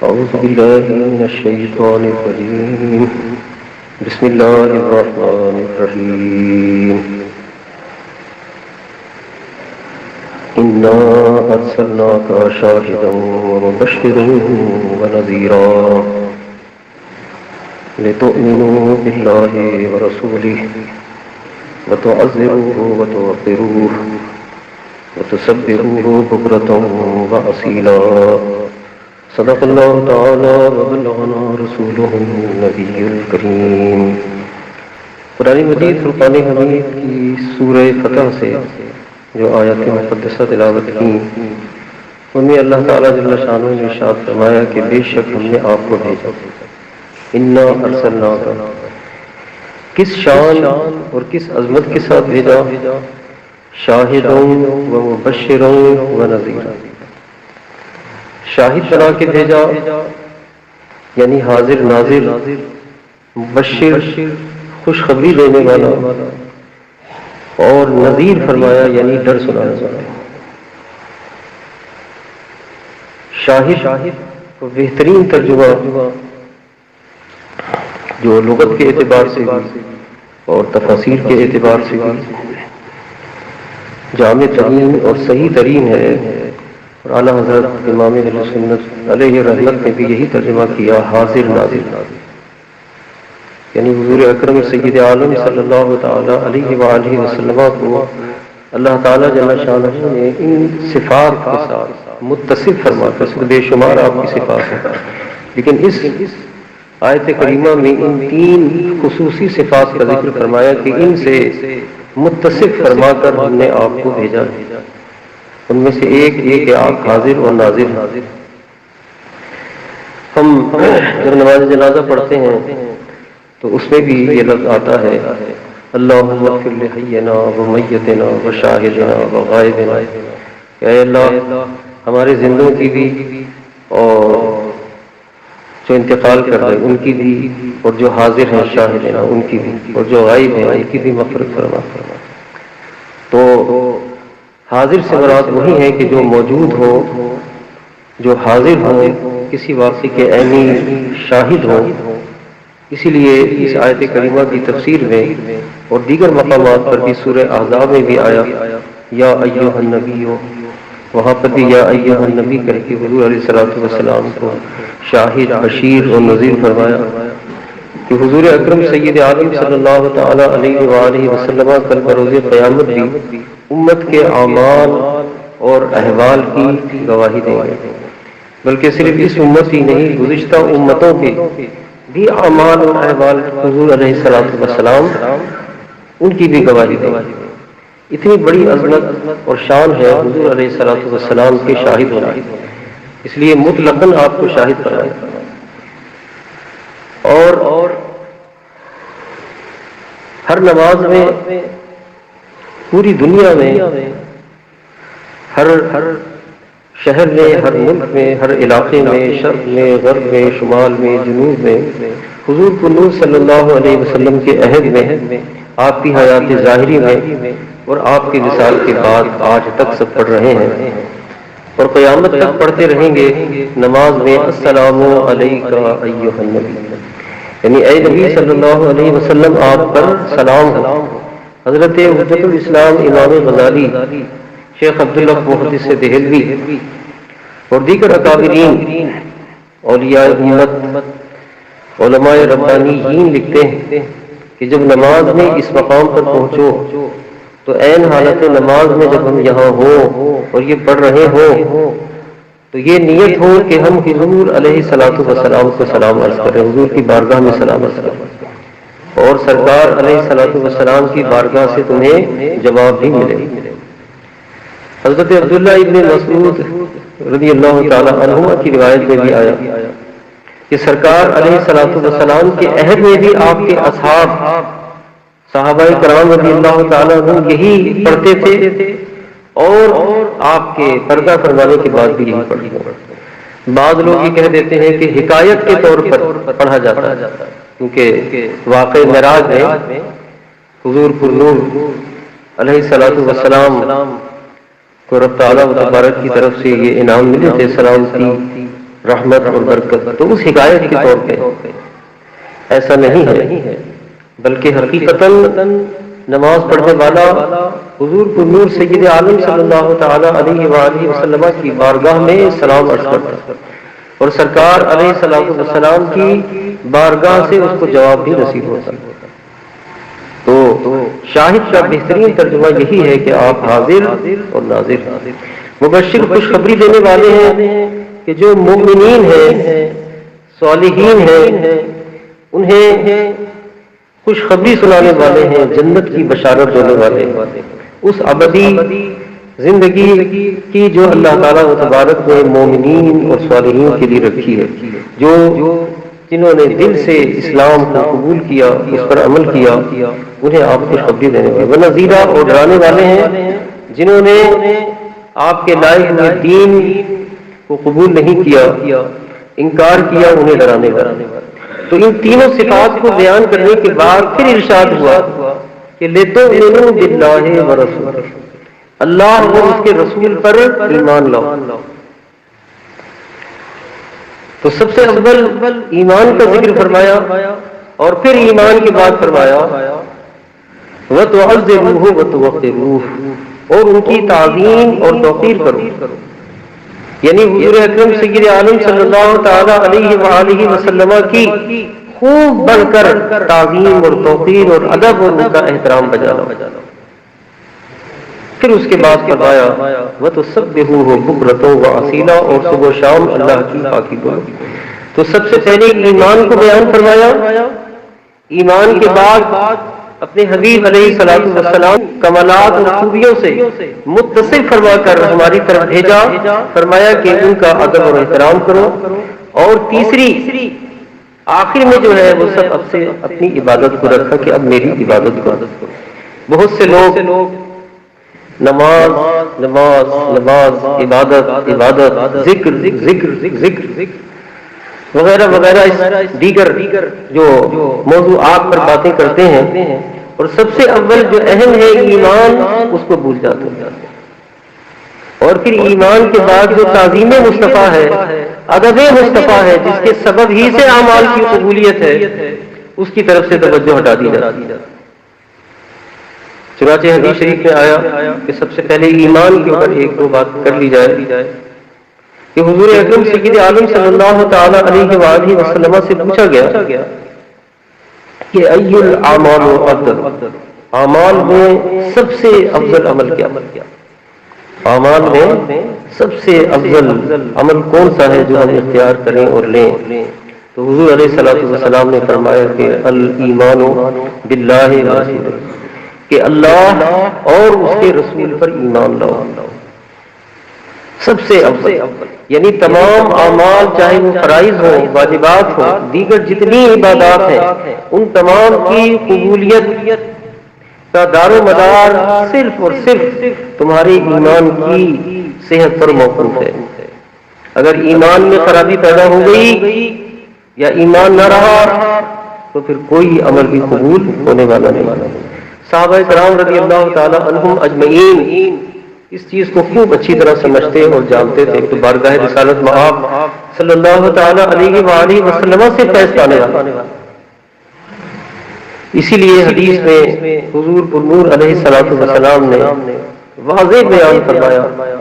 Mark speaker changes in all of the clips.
Speaker 1: أعوذ بالله من الشيطان الرجيم بسم الله الرحمن الرحيم إنا أرسلناك شاهدا ومبشرا ونذيرا لتؤمنوا بالله ورسوله وتعزروه وتوقروه وتسبحوه بكرة وأصيلا صدق الله تعالى وبلغنا رسوله النبي الكريم۔ قرآن مجید فرقان حمید کی سورہ فتح سے جو آیات مقدسہ تلاوت کی ان میں اللہ تعالیٰ جل شانہ نے ارشاد فرمایا کہ بے شک ہم نے آپ کو بھیجا، انا ارسلناک، کس شان اور کس عظمت کے ساتھ بھیجا، شاہدا و مبشرا و نذیرا، شاہد بنا کے بھیجا یعنی حاضر ناظر، مبشر خوشخبری دینے والا، اور نذیر فرمایا یعنی ڈر سنانے والا۔ شاہد کو بہترین ترجمہ جو لغت کے اعتبار سے بھی اور تفاسیر کے اعتبار سے بھی جامع ترین اور صحیح ترین ہے، اور اعلیٰ حضرت امام اہل سنت علیہ رحمت نے بھی یہی ترجمہ کیا، حاضر ناظر، یعنی حضور اکرم سید عالم صلی اللہ تعالی علیہ وآلہ وسلم کو اللہ تعالیٰ جل شانہ نے ان صفات کے ساتھ متصف فرما کر، بے شمار آپ کی صفات ہیں، لیکن اس آیت کریمہ میں ان تین خصوصی صفات کا ذکر فرمایا کہ ان سے متصف فرما کر ہم نے آپ کو بھیجا ہے۔ ان میں سے ایک یہ کہ آپ حاضر اور ناظر۔ ہم جب نماز جنازہ پڑھتے ہیں تو اس میں بھی یہ لفظ آتا ہے، اللہم اغفر لحینا ومیتنا وشاہدنا وغائبنا، کہ اے اللہ ہمارے زندوں کی بھی اور جو انتقال کر رہے ان کی بھی، اور جو حاضر ہیں شاہدنا ان کی بھی، اور جو غائب ہیں ان کی بھی مغفرت فرما۔ تو حاضر سے مراد وہی ہے کہ جو موجود ہو، جو حاضر ہو، کسی واقعے کے عینی شاہد ہو۔ اسی لیے اس آیت کریمہ کی تفسیر میں اور دیگر مقامات پر بھی سورہ احزاب میں بھی آیا یا ایھا النبی، وہاں پر بھی یا ایھا النبی کہہ کے حضور علیہ الصلوۃ والسلام کو شاہد، بشیر اور نذیر فرمایا، کہ حضور اکرم سید عالم صلی اللہ تعالی علیہ وآلہ وسلم کل بروز قیامت بھی امت کے اعمال اور احوال کی گواہی دیں گے، بلکہ صرف اس امت ہی نہیں گزشتہ امتوں کے بھی اعمال اور احوال حضور علیہ الصلوۃ والسلام ان کی بھی گواہی دیں گے۔ اتنی بڑی عظمت اور شان ہے حضور علیہ الصلوۃ والسلام کے شاہد ہونا، اس لیے مطلقاً آپ کو شاہد فرمایا۔ اور ہر نماز میں پوری دنیا میں ہر شہر میں، ہر ملک میں، ہر علاقے میں، شرق میں، غرب میں، شمال میں، جنوب میں حضور کو نور صلی اللہ علیہ وسلم کے عہد میں، آپ کی حیات ظاہری میں اور آپ کے وصال کے بعد آج تک سب پڑھ رہے ہیں اور قیامت تک پڑھتے رہیں گے نماز میں، السلام علیکہ ایھا النبی، یعنی اے نبی صلی اللہ علیہ وسلم آپ پر سلام ہو۔ حضرت حجت الاسلام امام غزالی، شیخ عبداللہ محدث دہلوی اور دیگر اکابرین اولیاء امت، علماء ربانیین لکھتے ہیں کہ جب نماز میں اس مقام پر پہنچو تو عین حالت نماز میں جب ہم یہاں ہوں اور یہ پڑھ رہے ہوں تو یہ نیت ہو کہ ہم حضور علیہ الصلوۃ والسلام کو سلام عرض کریں، حضور کی بارگاہ میں سلام عرض کریں، اور سرکار علیہ الصلوۃ والسلام کی بارگاہ سے تمہیں جواب بھی ملے۔ حضرت عبداللہ ابن مسعود رضی اللہ تعالی عنہما کی روایت میں بھی آیا کہ سرکار علیہ الصلوۃ والسلام کے عہد میں بھی آپ کے اصحاب صحابہ کرام رضی اللہ تعالی عنہ یہی پڑھتے تھے، اور آپ کے پردہ فرمانے کے بعد بھی یہی پڑھتے ہیں۔ بعض لوگ یہ کہہ دیتے ہیں کہ حکایت کے طور پر پڑھا جاتا ہے، کیونکہ واقع معراج میں حضور پر نور علیہ الصلوۃ والسلام کو رب تعالیٰ و تبارک کی طرف سے یہ انعام ملے تھے، سلام کی رحمت اور برکت، تو اس ہدایت کے طور پہ ایسا نہیں ہے، بلکہ حقیقتاً نماز پڑھنے والا حضور پر نور سید عالم صلی اللہ تعالی علیہ وآلہ وسلم کی بارگاہ میں سلام عرض کرتا اور سرکار علیہ الصلوۃ والسلام کی بارگاہ سے اس کو جواب بھی نصیب ہوتا۔ تو شاہد کا بہترین ترجمہ یہی ہے کہ آپ حاضر اور ناظر، مبشر خوشخبری دینے والے ہیں کہ جو مومنین ہیں، صالحین ہیں، انہیں خوشخبری سنانے والے ہیں، جنت کی بشارت دینے والے ہیں، اس ابدی زندگی کی جو اللہ تعالیٰ تبارک نے مومنین اور صالحین کے لیے رکھی ہے، جنہوں نے دل سے اسلام کو قبول کیا، اس پر عمل کیا، انہیں آپ خوشخبری دینے والے، وہ نذیرہ اور ڈرانے والے ہیں جنہوں نے آپ کے لائے ہوئے دین کو قبول نہیں کیا، انکار کیا، انہیں ڈرانے والے۔ تو ان تینوں صفات کو بیان کرنے کے بعد پھر ارشاد ہوا کہ لِتُؤْمِنُوا بِاللَّهِ وَرَسُولِهِ، اللہ اور اس کے رسول پر ایمان لاؤ۔ تو سب سے اول ایمان کا ذکر فرمایا اور پھر ایمان کے بعد فرمایا وَتُعَظِّرُوهُ وَتُوَقِّرُوهُ، اور ان کی تعظیم اور توقیر کرو، یعنی حضور اکرم سید عالم صلی اللہ تعالی علیہ وآلہ وسلم کی خوب بڑھ کر تعظیم اور توقیر اور ادب اور ان کا احترام بجا لاؤ۔ پھر اس کے بعد فرمایا وَتُسَبِّحُوهُ بُكْرَةً وَأَصِيلًا، اور صبح و شام اللہ کی پاکی بولو۔ تو سب سے پہلے ایمان کو بیان فرمایا، ایمان کے بعد اپنے حبیب علیہ الصلوۃ والسلام کمالات اور خوبیوں سے متصف فرما کر ہماری طرف بھیجا، فرمایا کہ ان کا ادب اور احترام کرو، اور تیسری آخر میں جو ہے وہ سب اب سے اپنی عبادت کو رکھا کہ اب میری عبادت کرو۔ بہت سے لوگ نماز نماز نماز، عبادت عبادت، ذکر ذکر ذکر وغیرہ وغیرہ دیگر جو موضوعات پر باتیں کرتے ہیں، اور سب سے اول جو اہم ہے ایمان، اس کو بھول جاتے ہیں۔ اور پھر ایمان کے بعد جو تعظیم مصطفیٰ ہے، ادب مصطفیٰ ہے، جس کے سبب ہی سے اعمال کی قبولیت ہے، اس کی طرف سے توجہ ہٹا دی جاتی ہے۔ چنانچہ حدیث شریف میں آیا کہ سب سے پہلے ایمان کے اوپر ایک دو بات کر لی جائے کہ حضور اکرم سید عالم صلی اللہ تعالی علیہ وآلہ وسلم سے پوچھا گیا کہ ای الاعمال افضل، اعمال میں سب سے افضل عمل کیا؟ اعمال میں سب سے افضل عمل کون سا ہے جو ہم اختیار کریں اور لیں؟ تو حضور علیہ الصلوۃ والسلام نے فرمایا کہ الایمان باللہ ورسولہ، کہ اللہ اور اس کے رسول پر ایمان لاؤ، سب سے اول، یعنی تمام اعمال چاہے وہ فرائض ہوں، واجبات ہوں، دیگر جتنی عبادات ہیں، ان تمام کی قبولیت کا دار و مدار صرف اور صرف تمہارے ایمان کی صحت پر موقوف ہے۔ اگر ایمان میں خرابی پیدا ہو گئی یا ایمان نہ رہا تو پھر کوئی عمل بھی قبول ہونے والا نہیں۔ صحابہ کرام رضی اللہ تعالی عنہم اجمعین اس چیز کو خوب اچھی طرح سمجھتے اور جانتے تھے کہ بارگاہ رسالت میں آپ صلی اللہ تعالی علیہ وآلہ وسلم سے فیض پانے والا، اسی لیے حدیث میں حضور پر نور علیہ الصلوۃ والسلام نے واضح بیان فرمایا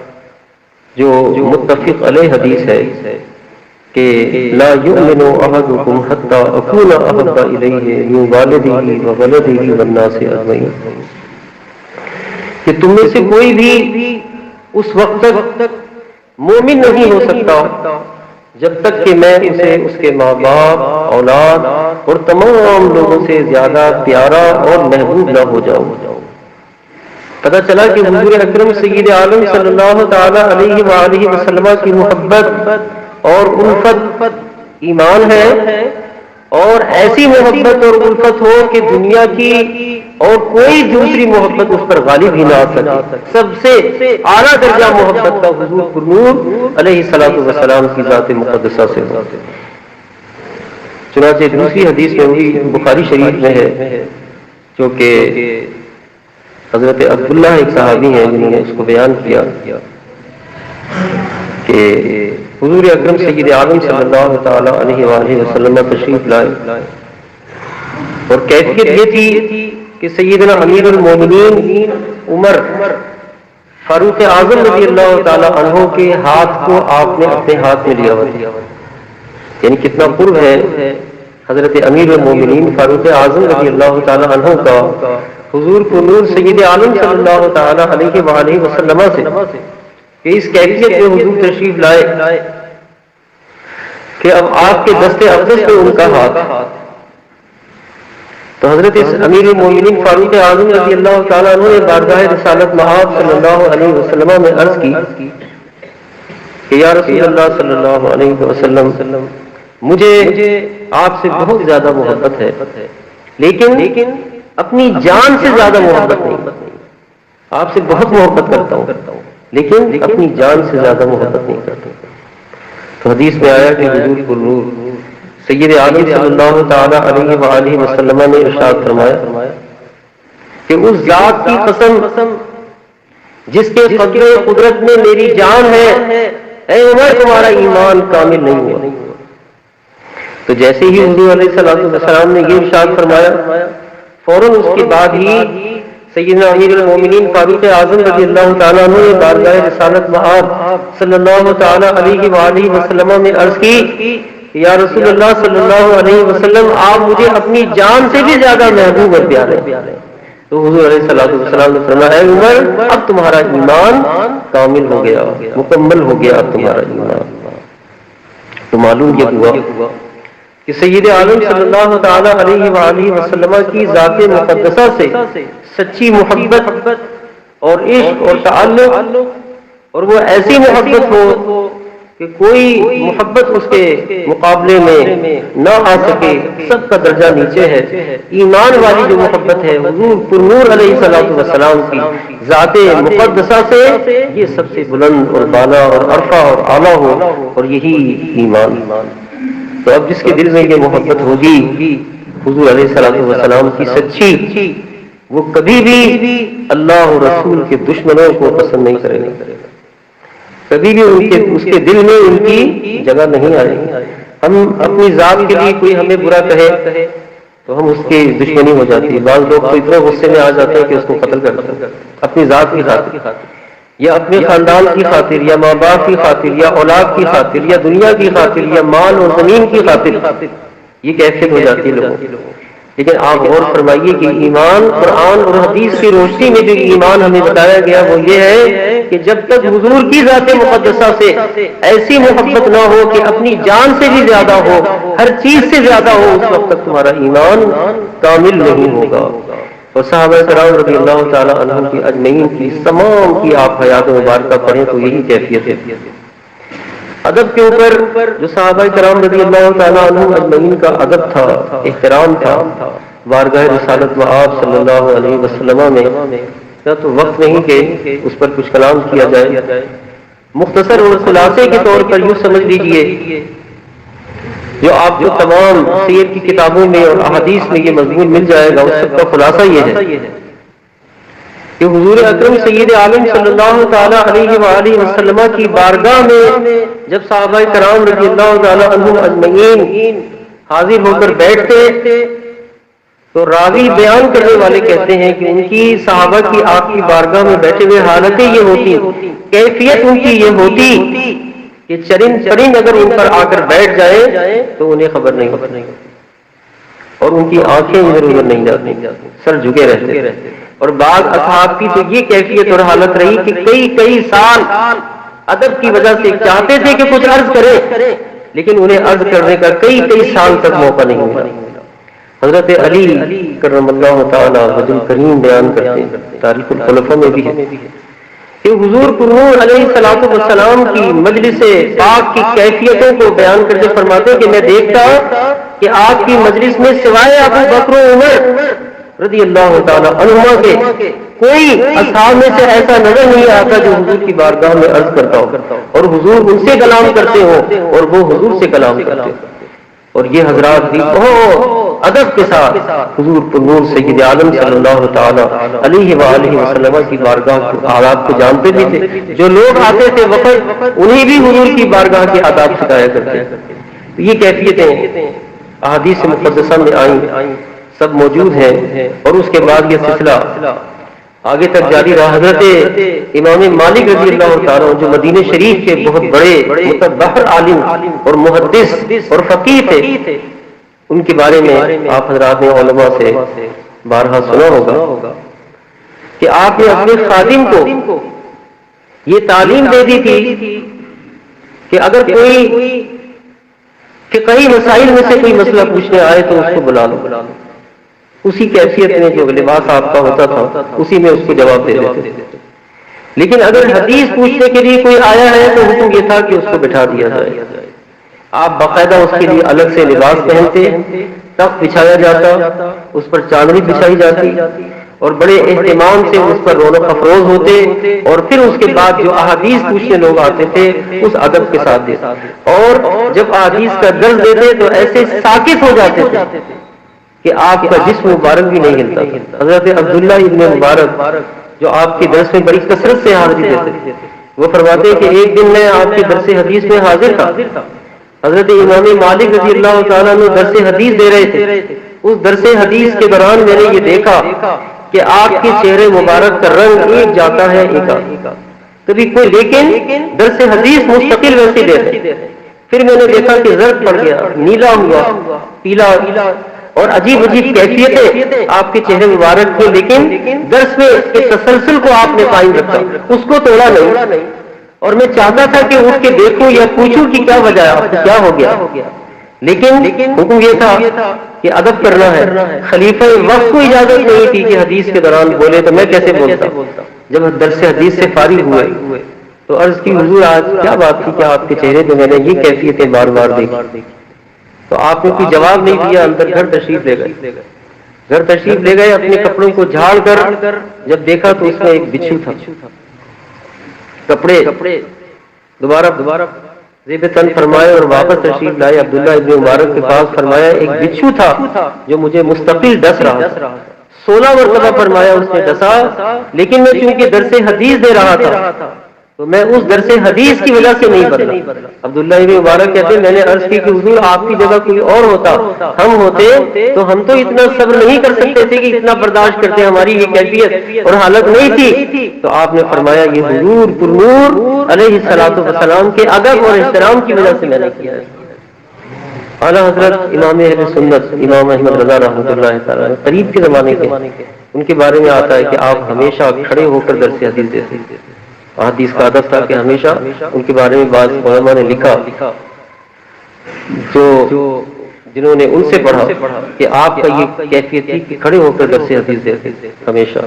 Speaker 1: جو متفق علیہ حدیث ہے کہ لا یؤمن احدکم حتی اکون احب الیہ من والدہ وولدہ والناس اجمعین، کہ تم میں سے کوئی بھی اس وقت تک مومن نہیں ہو سکتا جب تک کہ میں اسے اس کے ماں باپ، اولاد اور تمام لوگوں سے زیادہ پیارا اور محبوب نہ ہو جاؤں۔ پتہ چلا کہ حضور اکرم سید عالم صلی اللہ تعالی علیہ وآلہ وسلم کی محبت اور الفت ایمان ہے، اور ایسی محبت اور الفت ہو کہ دنیا کی اور کوئی دوسری محبت اس پر غالب ہی نہ آ سکے۔ سب سے اعلیٰ درجہ محبت کا حضور پر نور علیہ الصلوۃ والسلام کی ذات مقدسہ سے ہو۔ چنانچہ دوسری حدیث میں وہی بخاری شریف میں ہے جو کہ حضرت عبداللہ ایک صحابی ہیں جنہوں نے اس کو بیان کیا کہ حضور اکرم سید عالم صلی اللہ تعالی علیہ وآلہ وسلم تشریف لائے، اور کیفیت یہ تھی کہ سیدنا امیر المومنین عمر فاروق اعظم رضی اللہ تعالی عنہ کے ہاتھ کو آپ نے اپنے ہاتھ میں لیا ہوا تھا، یعنی کتنا قرب ہے حضرت امیر المومنین فاروق اعظم رضی اللہ تعالی عنہ کا حضور کو نور سید عالم صلی اللہ تعالی علیہ وآلہ وسلم سے، کہ اس کیفیت میں حضور تشریف لائے کہ اب آپ کے دست اقدس میں ان کا ہاتھ، تو حضرت امیر المومنین فاروق اعظم رضی اللہ تعالیٰ عنہ نے بارگاہ رسالت مآب صلی اللہ علیہ وسلم میں عرض کی کہ یا رسول اللہ صلی اللہ علیہ وسلم، مجھے آپ سے بہت زیادہ محبت ہے، لیکن اپنی جان سے زیادہ محبت نہیں، آپ سے بہت محبت کرتا ہوں لیکن اپنی جان سے زیادہ محبت نہیں کرتا۔ تو حدیث میں آیا کہ حضور پر نور سید عالم صلی اللہ تعالی علیہ وآلہ وسلم نے ارشاد فرمایا کہ اس ذات کی قسم جس کے قدر قدرت میں میری جان ہے، اے عمر تمہارا ایمان کامل نہیں ہوا۔ تو جیسے ہی حضور علیہ السلام نے یہ ارشاد فرمایا، فوراً اس کے بعد ہی سیدنا امیر المومنین فاروق اعظم رضی اللہ تعالیٰ عنہ نے بارگاہ رسالت مآب صلی اللہ تعالی علیہ وآلہ وسلم میں عرض کی یا رسول اللہ صلی اللہ علیہ وسلم، آپ مجھے اپنی جان سے بھی زیادہ محبوب اور پیارے ہیں۔ تو حضور علیہ السلام نے فرمایا، اے عمر اب تمہارا ایمان کامل ہو گیا، مکمل ہو گیا اب تمہارا ایمان۔ تو معلوم یہ ہوا کہ سید عالم صلی اللہ تعالی علیہ وآلہ وسلم کی ذات مقدسہ سے سچی محبت اور عشق اور تعلق، اور وہ ایسی محبت ہو کہ کوئی محبت اس کے مقابلے میں نہ آ سکے، سب کا درجہ نیچے ہے۔ ایمان والی جو محبت ہے حضور پر نور علیہ السلام کی ذات مقدسہ سے، یہ سب سے بلند اور بالا اور عرفہ اور اعلیٰ ہو، اور یہی ایمان۔ تو اب جس کے دل میں یہ محبت ہوگی حضور علیہ السلام کی سچی، وہ کبھی بھی اللہ اور رسول کے دشمنوں کو پسند نہیں کرے گا، کبھی بھی اس کے دل میں ان کی جگہ نہیں آئے گی۔ ہم اپنی ذات کے لیے کوئی ہمیں برا کہے تو ہم اس کی دشمنی ہو جاتی ہے۔ بعض لوگ تو اتنے غصے میں آ جاتے ہیں کہ اس کو قتل کر دیتے ہیں، اپنی ذات کی خاطر یا اپنے خاندان کی خاطر یا ماں باپ کی خاطر یا اولاد کی خاطر یا دنیا کی خاطر یا مال اور زمین کی خاطر، یہ کیفیت ہو جاتی ہے لوگوں کی۔ لیکن آپ غور فرمائیے کہ ایمان قرآن اور حدیث کی روشنی میں جو ایمان ہمیں بتایا گیا وہ یہ ہے کہ جب تک حضور کی ذات مقدسہ سے ایسی محبت نہ ہو کہ اپنی جان سے بھی زیادہ ہو، ہر چیز سے زیادہ ہو، اس وقت تک تمہارا ایمان کامل نہیں ہوگا۔ اور صحابہ کرام رضی اللہ تعالی عنہ کی اجمعین کی تمام کی آپ حیات مبارکہ پڑھیں تو یہی کیفیت ہے۔ ادب کے اوپر جو صحابہ کرام رضی اللہ تعالیٰ عنہ اجمعین کا ادب تھا، احترام تھا، بارگاہ رسالت مآب صلی اللہ علیہ وسلم میں تو وقت نہیں کہ اس پر کچھ کلام کیا جائے۔ مختصر اور خلاصے کے طور پر یوں سمجھ لیجئے، جو آپ کو تمام سیر کی کتابوں میں اور احادیث میں یہ مضمون مل جائے گا، اس سب کا خلاصہ یہ ہے کہ حضور اکرم سید عالم صلی اللہ تعالی علیہ وآلہ وسلم کی بارگاہ میں جب صحابہ کرام رضی اللہ تعالی عنہم اجمعین حاضر ہو کر بیٹھتے تو راوی بیان کرنے والے کہتے ہیں کہ ان کی صحابہ کی آپ کی بارگاہ میں بیٹھے ہوئے حالتیں یہ ہوتی، کیفیت ان کی یہ ہوتی کہ چرند اگر ان پر آ کر بیٹھ جائے تو انہیں خبر نہیں ہوتی، اور ان کی آنکھیں ادھر ادھر نہیں جاتی، سر جھکے رہتے۔ اور بعض اصحاب کی تو یہ کیفیت اور حالت رہی کہ کئی سال ادب کی وجہ سے چاہتے تھے کہ کچھ عرض کرے، لیکن انہیں عرض کرنے کا کئی سال تک موقع نہیں ملا۔ حضرت علی کرم اللہ تعالی وجہ کریم بیان کرتے ہیں، تاریخ الخلفاء میں بھی ہے کہ حضور قرون علیہ السلام کی مجلس پاک کی کیفیتوں کو بیان کرتے فرماتے کہ میں دیکھتا کہ آپ کی مجلس میں سوائے ابو بکر و عمر رضی اللہ تعالی عنہما کے کوئی اصحاب میں سے ایسا نظر نہیں آتا جو حضور کی بارگاہ میں عرض کرتا ہو اور حضور ان سے کلام کرتے ہو اور وہ حضور سے کلام کرتے ہو۔ اور یہ حضرات بھی بہت ادب کے ساتھ حضور پر نور سید عالم صلی اللہ تعالی علیہ وآلہ وسلم کی بارگاہ کے آداب کو جانتے بھی تھے. جو لوگ آتے تھے وقت انہیں بھی حضور کی بارگاہ کے آداب سکھایا کرتے. یہ کیفیتیں احادیث مقدسہ میں آئیں، سب موجود ہیں. اور اس کے بعد یہ سلسلہ آگے تک جاری رہا. حضرت امام مالک رضی اللہ تعالیٰ جو مدینہ شریف کے بہت بڑے متبحر عالم اور محدث اور فقیہ تھے، ان کے بارے میں آپ حضرات نے علماء سے بارہا سنا ہوگا کہ آپ نے اپنے خادم کو یہ تعلیم دے دی تھی کہ اگر کوئی فقہی مسائل میں سے کوئی مسئلہ پوچھنے آئے تو اس کو بلا لو. اسی کیفیت میں جو لباس آپ کا ہوتا تھا اسی میں اس کو جواب دے دیتے. لیکن اگر حدیث پوچھنے کے لیے کوئی آیا ہے تو حکم یہ تھا کہ اس کو بٹھا دیا جائے. آپ باقاعدہ اس کے لیے الگ سے لباس پہنتے، تخت بچھایا جاتا، اس پر چادری بچھائی جاتی اور بڑے اہتمام سے اس پر رونق افروز ہوتے. اور پھر اس کے بعد جو احادیث پوچھنے لوگ آتے تھے اس ادب کے ساتھ دیتے. اور جب احادیث کا درس دیتے تو ایسے ساکت ہو جاتے تھے کہ آپ کا جسم مبارک بھی نہیں ہلتا. حضرت عبداللہ ابن مبارک جو آپ کے درس میں بڑی کثرت سے حاضری دیتے، وہ فرماتے ہیں کہ ایک دن میں آپ کے درس حدیث میں حاضر تھا. حضرت امام مالک رضی اللہ تعالیٰ نے درس حدیث دے رہے تھے. اس درس حدیث کے دوران میں نے یہ دیکھا کہ آپ کے چہرے مبارک کا رنگ ایک جاتا ہے ایک آتا. کبھی کوئی لیکن درس حدیث مستقل ویسے دیتے. پھر میں نے دیکھا کہ زرد پڑ گیا، نیلا ہوا، پیلا اور عجیب کیفیتیں آپ کے چہرے مبارک تھے. لیکن درس میں اس کے تسلسل کو آپ نے قائم رکھا، اس کو توڑا نہیں. اور میں چاہتا تھا کہ اٹھ کے دیکھوں یا پوچھوں کہ کیا وجہ ہے، کیا ہو گیا. لیکن حکم یہ تھا کہ ادب کرنا ہے. خلیفہ وقت کو اجازت نہیں تھی کہ حدیث کے دوران بولے، تو میں کیسے بولتا. جب درس حدیث سے فارغ ہوئے تو عرض کی حضور آج کیا بات تھی کہ آپ کے چہرے پہ میں نے یہ کیفیتیں بار بار دیکھی. تو آپ نے کوئی جواب نہیں دیا، اندر گھر تشریف لے گئے. اپنے کپڑوں کو جھاڑ کر جب دیکھا تو اس میں ایک بچھو تھا. کپڑے دوبارہ زیب تن فرمائے اور واپس تشریف لائے. عبداللہ ابن مبارک کے پاس فرمایا ایک بچھو تھا جو مجھے مستقل ڈس رہا تھا. 16 مرتبہ فرمایا اس نے ڈسا، لیکن میں چونکہ درس حدیث دے رہا تھا تو میں اس درس حدیث کی وجہ سے نہیں بدلا. عبداللہ ابن مبارک کہتے میں نے عرض کی کہ حضور آپ کی جگہ کوئی اور ہوتا، ہم ہوتے تو ہم تو اتنا صبر نہیں کر سکتے تھے کہ اتنا برداشت کرتے. ہماری یہ کیفیت اور حالت نہیں تھی. تو آپ نے فرمایا یہ حضور پر نور علیہ الصلوۃ والسلام کے ادب اور احترام کی وجہ سے میں نے کیا ہے. اعلیٰ حضرت امام اہل سنت امام احمد رضا رحمۃ اللہ تعالیٰ قریب کے زمانے کے، ان کے بارے میں آتا ہے کہ آپ ہمیشہ کھڑے ہو کر درس حدیث دیتے. حدیث کا ادب تھا کہ ہمیشہ ان کے بارے میں بعض علماء نے لکھا جو جنہوں نے ان سے پڑھا کہ آپ کا یہ کیفیت تھی کہ کھڑے ہو کر درس حدیث دیتے ہمیشہ.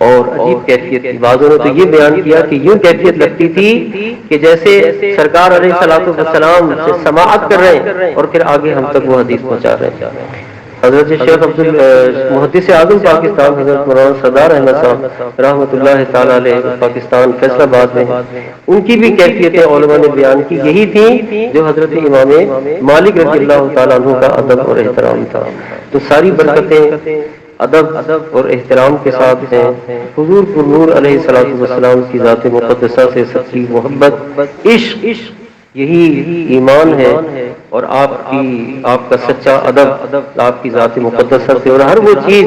Speaker 1: اور عجیب کیفیت تھی. بعضوں نے تو یہ بیان کیا کہ یوں کیفیت لگتی تھی کہ جیسے سرکار علیہ الصلوۃ والسلام سے سماعت کر رہے ہیں اور پھر آگے ہم تک وہ حدیث پہنچا رہے ہیں. حضرت شیخ محدث اعظم پاکستان حضرت مولانا سردار احمد صاحب رحمۃ اللہ تعالی علیہ پاکستان فیصل آباد میں، ان کی بھی کیفیتیں علماء نے بیان کی یہی تھیں جو حضرت امام مالک رضی اللہ تعالیٰ عنہ کا ادب اور احترام تھا. تو ساری برکتیں ادب اور احترام کے ساتھ ہیں. حضور پر نور علیہ الصلوۃ والسلام کی ذات مقدسہ سے سچی محبت، عشق، یہی ایمان ہے. اور آپ کا سچا ادب آپ کی ذات مقدسہ سے اور ہر وہ چیز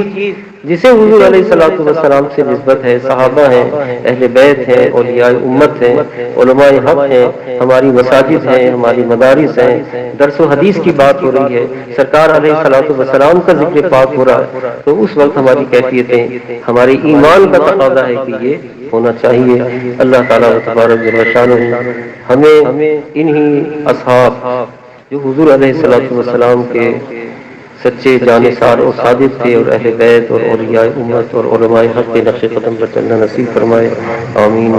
Speaker 1: جسے حضور علیہ الصلوۃ والسلام سے نسبت ہے. صحابہ ہیں، اہل بیت ہیں، اولیاء امت ہیں، علماء حق ہیں، ہماری مساجد ہیں، ہماری مدارس ہیں. درس و حدیث کی بات ہو رہی ہے، سرکار علیہ الصلوۃ والسلام کا ذکر پاک ہو رہا ہے. تو اس وقت ہماری کیفیتیں ہمارے ایمان کا تقاضا ہے کہ یہ ہونا چاہیے. اللہ تعالیٰ تبارک و تعالیٰ ہمیں انہی اصحاب جو حضور علیہ الصلوۃ والسلام کے سچے جانثار اور صادق تھے اور اہل بیت اور اولیاء امت اور علماء حق کے نقش قدم پر چلنا نصیب فرمائے. آمین.